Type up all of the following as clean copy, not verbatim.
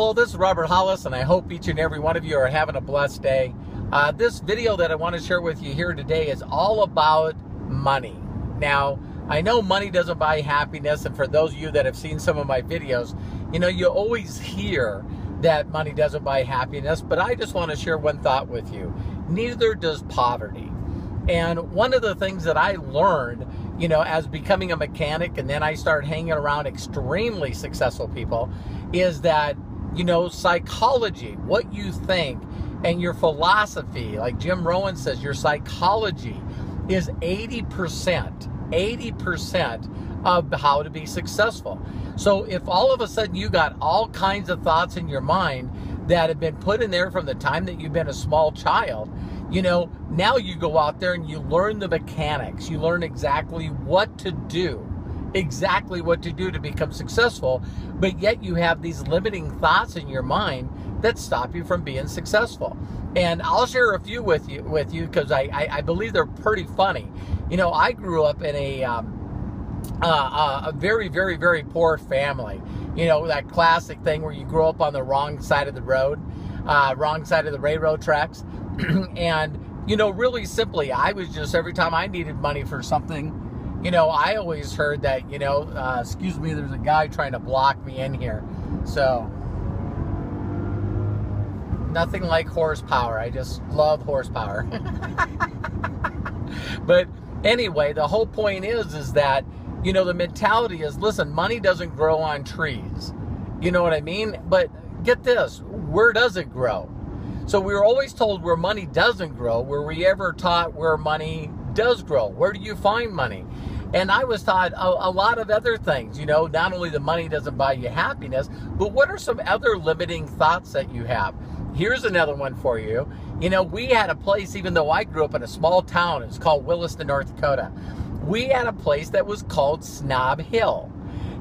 Hello, this is Robert Hollis, and I hope each and every one of you are having a blessed day. This video that I want to share with you here today is all about money. Now, I know money doesn't buy happiness, and for those of you that have seen some of my videos, you know, you always hear that money doesn't buy happiness, but I just want to share one thought with you. Neither does poverty. And one of the things that I learned, you know, as becoming a mechanic, and then I started hanging around extremely successful people, is that, you know, psychology, what you think, and your philosophy, like Jim Rohn says, your psychology is 80% of how to be successful. So if all of a sudden you got all kinds of thoughts in your mind that have been put in there from the time that you've been a small child, you know, now you go out there and you learn the mechanics. You learn exactly what to do to become successful, but yet you have these limiting thoughts in your mind that stop you from being successful. And I'll share a few with you because I believe they're pretty funny. You know, I grew up in a very, very, very poor family. You know, that classic thing where you grow up on the wrong side of the road, wrong side of the railroad tracks. And, you know, really simply, I was just, every time I needed money for something, you know, I always heard that, you know, excuse me, there's a guy trying to block me in here. So, nothing like horsepower. I just love horsepower. But anyway, the whole point is that, you know, the mentality is, listen, money doesn't grow on trees. You know what I mean? But get this, where does it grow? So we were always told where money doesn't grow. Were we ever taught where money does grow? Where do you find money? And I was taught a lot of other things. You know, not only the money doesn't buy you happiness, but what are some other limiting thoughts that you have? Here's another one for you. You know, we had a place, even though I grew up in a small town, it's called Williston, North Dakota. We had a place that was called Snob Hill.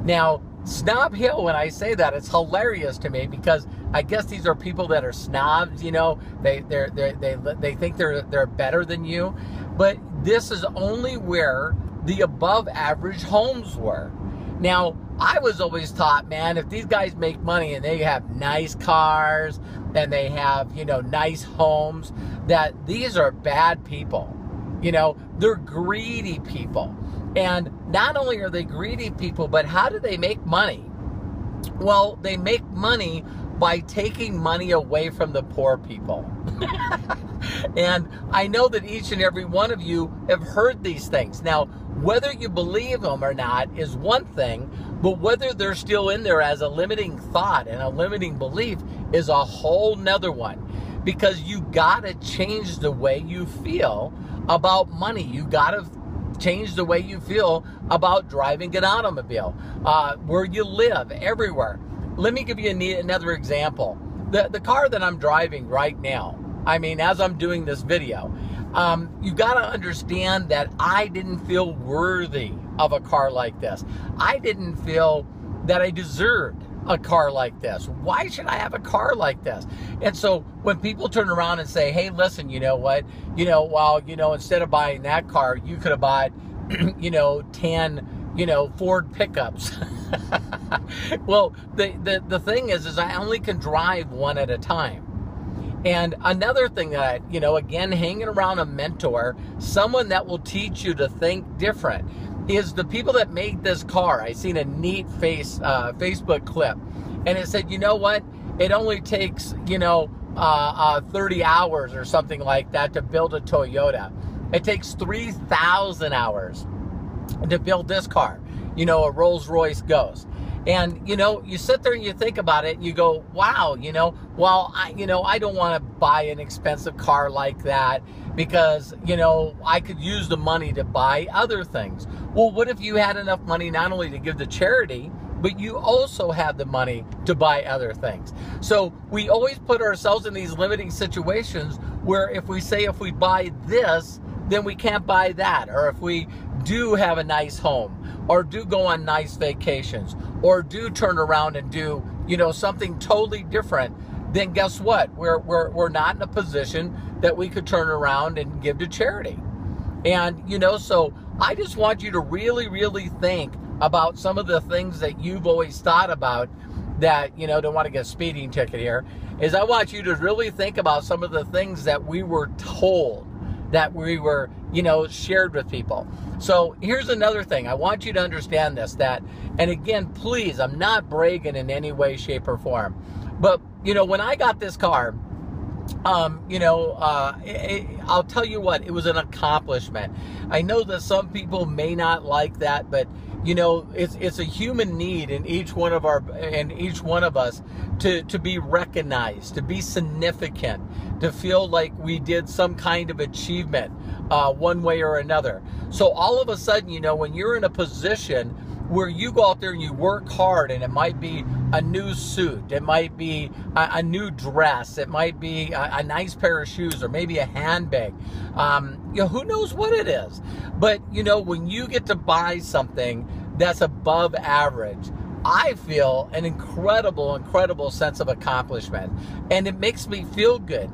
Now, Snob Hill, when I say that, it's hilarious to me because I guess these are people that are snobs, you know, they think they're better than you. But this is only where the above average homes were. Now, I was always taught, man, if these guys make money and they have nice cars and they have, you know, nice homes, that these are bad people. You know, they're greedy people. And not only are they greedy people, but how do they make money? Well, they make money by taking money away from the poor people. And I know that each and every one of you have heard these things. Now, whether you believe them or not is one thing, but whether they're still in there as a limiting thought and a limiting belief is a whole nother one. Because you gotta change the way you feel about money. You gotta change the way you feel about driving an automobile, where you live, everywhere. Let me give you another example. The car that I'm driving right now, I mean, as I'm doing this video, you got to understand that I didn't feel worthy of a car like this. I didn't feel that I deserved a car like this. Why should I have a car like this? And so when people turn around and say, hey, listen, you know what? You know, well, you know, instead of buying that car, you could have bought, you know, 10, you know, Ford pickups. Well, the thing is I only can drive one at a time. And another thing that, you know, again, hanging around a mentor, someone that will teach you to think different, is the people that made this car. I seen a neat Facebook clip, and it said, you know what? It only takes, you know, 30 hours or something like that to build a Toyota. It takes 3,000 hours to build this car, you know, a Rolls-Royce Ghost. And, you know, you sit there and you think about it and you go, wow, you know, well, I don't want to buy an expensive car like that because, you know, I could use the money to buy other things. Well, what if you had enough money not only to give to charity, but you also had the money to buy other things? So we always put ourselves in these limiting situations where if we buy this, then we can't buy that. Or if we do have a nice home, or do go on nice vacations, or do turn around and do, you know, something totally different, then guess what? We're not in a position that we could turn around and give to charity. And, you know, so I just want you to really, really think about some of the things that you've always thought about that, you know, don't want to get a speeding ticket here, is I want you to really think about some of the things that we were told, that we were, you know, shared with people. So here's another thing. I want you to understand this, that, and again, please, I'm not bragging in any way, shape, or form. But, you know, when I got this car, I'll tell you what, it was an accomplishment. I know that some people may not like that, but you know, it's a human need in each one of us to be recognized, to be significant, to feel like we did some kind of achievement, one way or another. So all of a sudden, you know, when you're in a position where you go out there and you work hard, and it might be a new suit, it might be a new dress, it might be a nice pair of shoes, or maybe a handbag. You know, who knows what it is? But, you know, when you get to buy something that's above average, I feel an incredible sense of accomplishment. And it makes me feel good.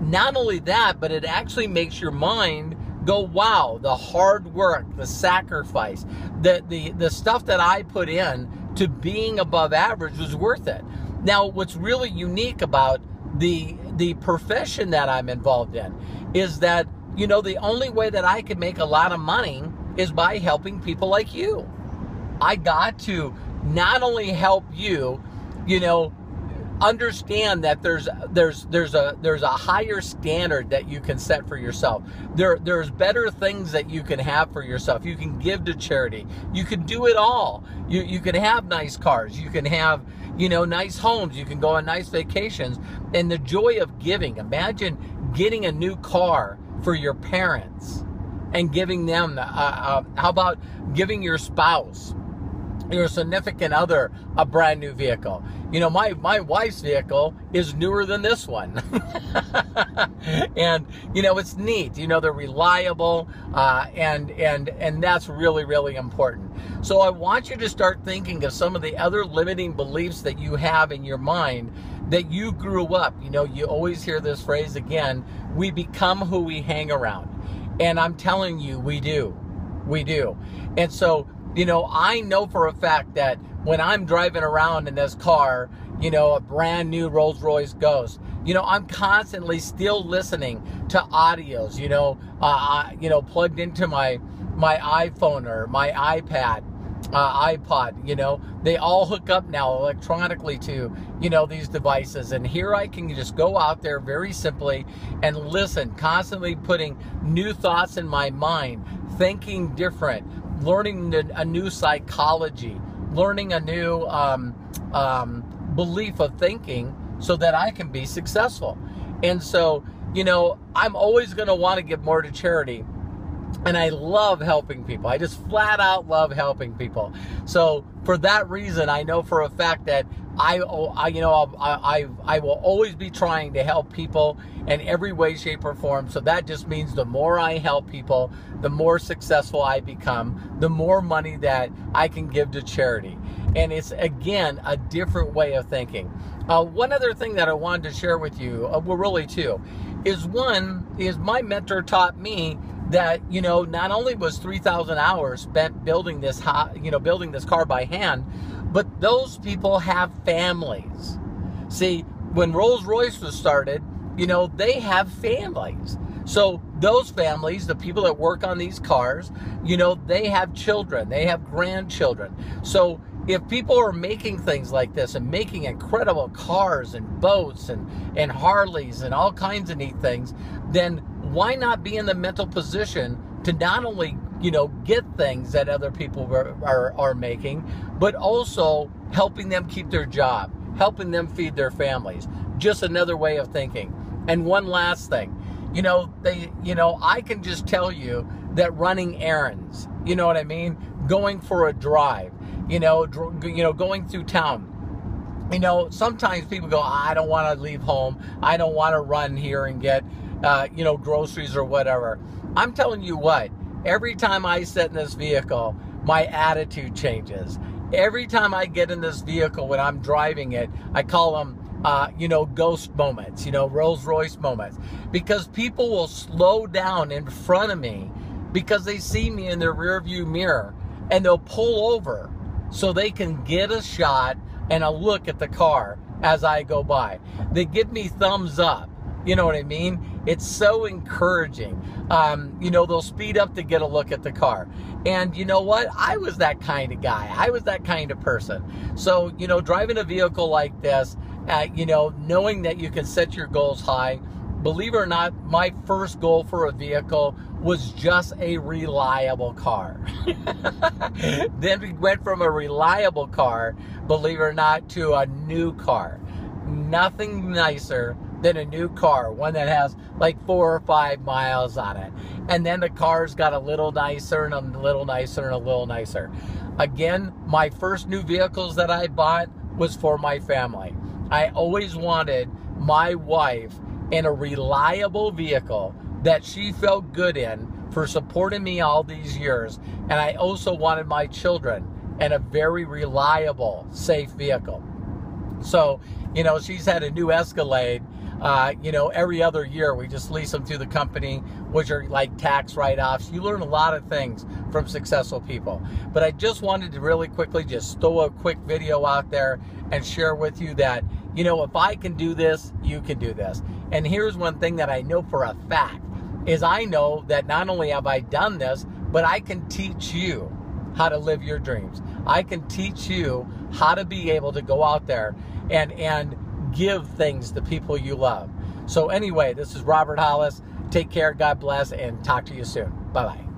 Not only that, but it actually makes your mind go, wow, the hard work, the sacrifice, the stuff that I put in to being above average was worth it. Now, what's really unique about the profession that I'm involved in is that, you know, the only way that I can make a lot of money is by helping people like you. I got to not only help you, you know, understand that there's a higher standard that you can set for yourself. There's better things that you can have for yourself. You can give to charity. You can do it all. You can have nice cars. You can have, you know, nice homes. You can go on nice vacations. And the joy of giving. Imagine getting a new car for your parents and giving them, how about giving your spouse, your significant other, a brand new vehicle? You know, my wife's vehicle is newer than this one. And, you know, it's neat. You know, they're reliable, and that's really important. So I want you to start thinking of some of the other limiting beliefs that you have in your mind that you grew up. You know, you always hear this phrase again, we become who we hang around. And I'm telling you, we do. And so, you know, I know for a fact that when I'm driving around in this car, you know, a brand new Rolls-Royce Ghost, you know, I'm constantly still listening to audios, you know, plugged into my iPhone or my iPad, iPod, you know, they all hook up now electronically to, you know, these devices. And here I can just go out there very simply and listen, constantly putting new thoughts in my mind, thinking different, learning a new psychology, learning a new belief of thinking so that I can be successful. And so, you know, I'm always going to want to give more to charity. And I love helping people. I just flat out love helping people. So for that reason, I know for a fact that I will always be trying to help people in every way, shape, or form. So that just means the more I help people, the more successful I become, the more money that I can give to charity. And it's, again, a different way of thinking. One other thing that I wanted to share with you, well, really two, is my mentor taught me that, you know, not only was 3,000 hours spent building this car by hand, but those people have families. See, when Rolls-Royce was started, you know, they have families. So those families, the people that work on these cars, you know, they have children, they have grandchildren. So if people are making things like this and making incredible cars and boats and Harleys and all kinds of neat things, then why not be in the mental position to not only, you know, get things that other people are making, but also helping them keep their job, helping them feed their families. Just another way of thinking. And one last thing, I can just tell you that running errands, you know what I mean? Going for a drive, going through town. You know, sometimes people go, I don't want to leave home. I don't want to run here and get, groceries or whatever. I'm telling you what, every time I sit in this vehicle, my attitude changes. Every time I get in this vehicle when I'm driving it, I call them, ghost moments, Rolls-Royce moments. Because people will slow down in front of me because they see me in their rear view mirror and they'll pull over so they can get a shot and a look at the car as I go by. They give me thumbs up. You know what I mean? It's so encouraging. They'll speed up to get a look at the car. And you know what? I was that kind of guy. I was that kind of person. So, driving a vehicle like this, knowing that you can set your goals high. Believe it or not, my first goal for a vehicle was just a reliable car. Then we went from a reliable car, believe it or not, to a new car. Nothing nicer than a new car, one that has like 4 or 5 miles on it. And then the car's got a little nicer and a little nicer and a little nicer. Again, my first new vehicles that I bought was for my family. I always wanted my wife in a reliable vehicle that she felt good in for supporting me all these years. And I also wanted my children in a very reliable, safe vehicle. So, she's had a new Escalade. Every other year we just lease them through the company, which are like tax write-offs. You learn a lot of things from successful people. But I just wanted to really quickly just throw a quick video out there and share with you that, if I can do this, you can do this. And here's one thing that I know for a fact, is I know that not only have I done this, but I can teach you how to live your dreams. I can teach you how to be able to go out there and give things to people you love. So anyway, this is Robert Hollis. Take care, God bless, and talk to you soon. Bye-bye.